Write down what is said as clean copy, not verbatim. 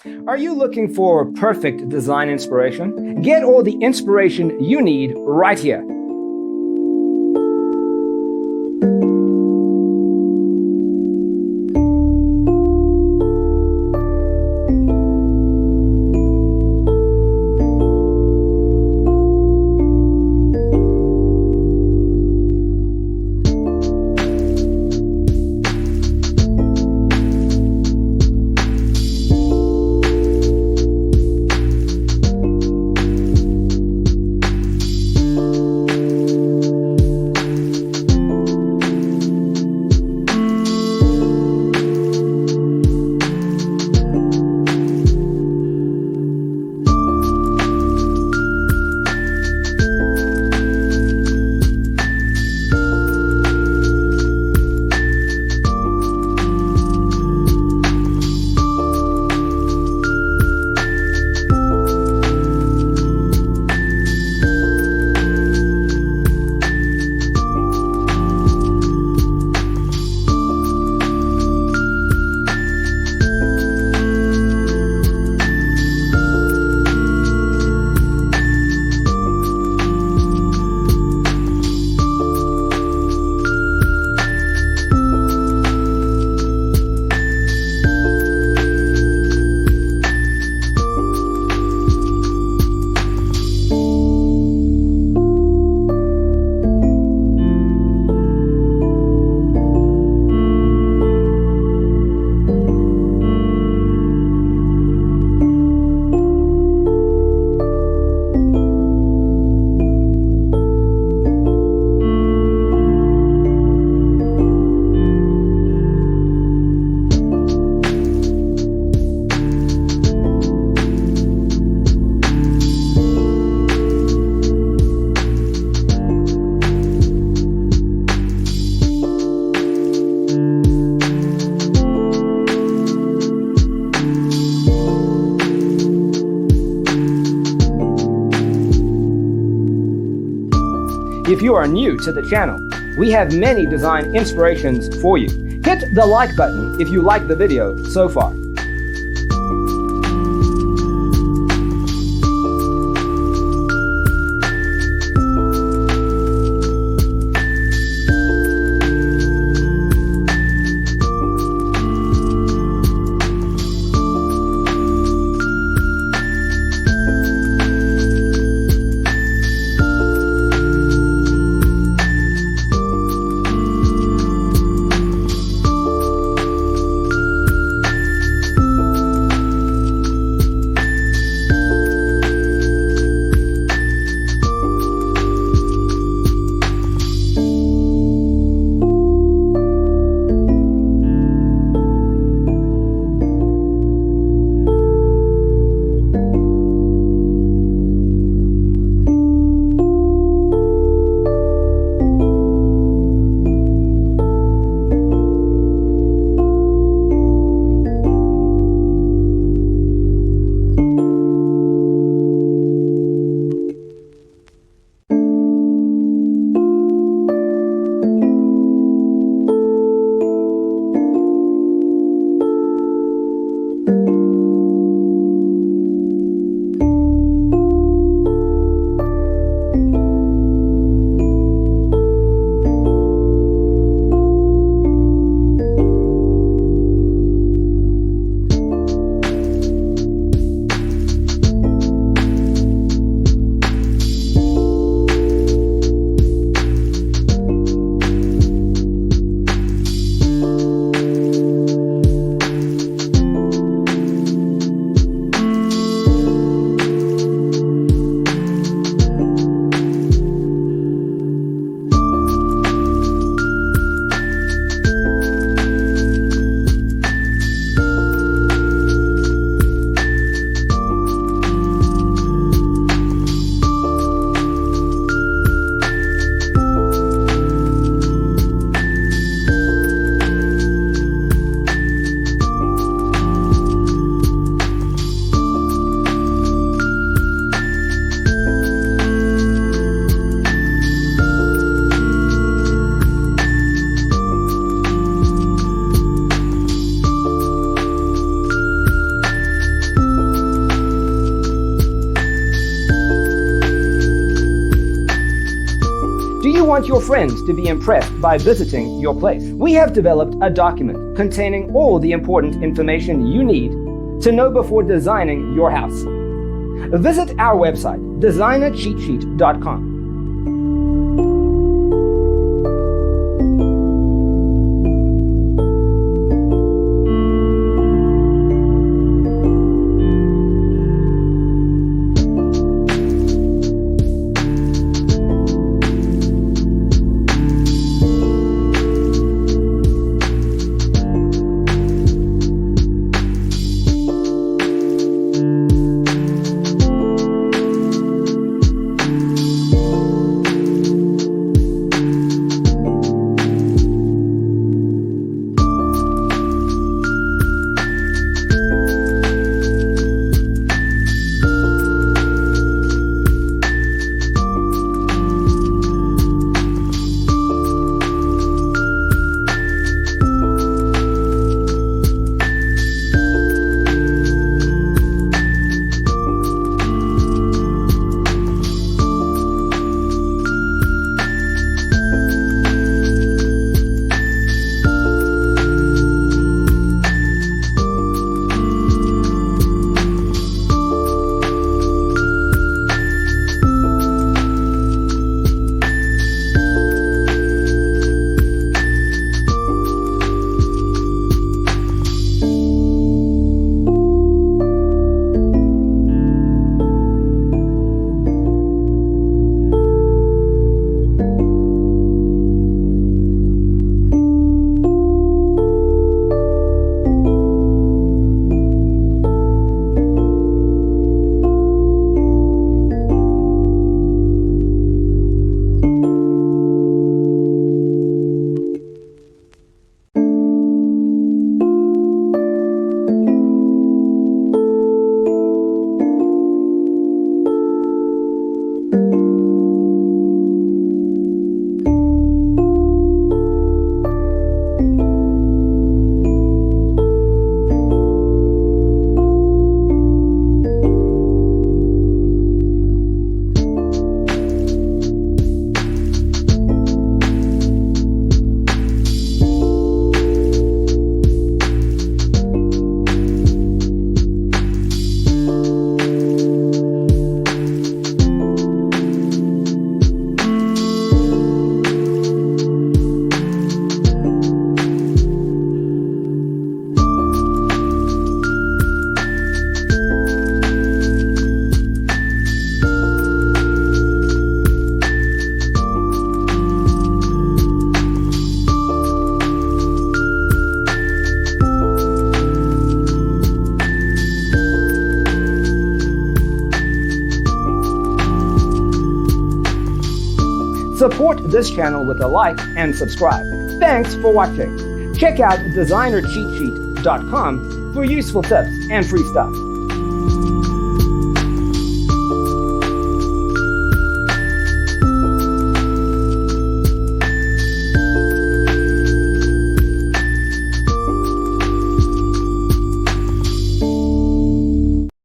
Are you looking for perfect design inspiration? Get all the inspiration you need right here. If you are new to the channel, we have many design inspirations for you. Hit the like button if you like the video so far. want your friends to be impressed by visiting your place. We have developed a document containing all the important information you need to know before designing your house. Visit our website, designercheatsheet.com. Support this channel with a like and subscribe. Thanks for watching. Check out designercheatsheet.com for useful tips and free stuff.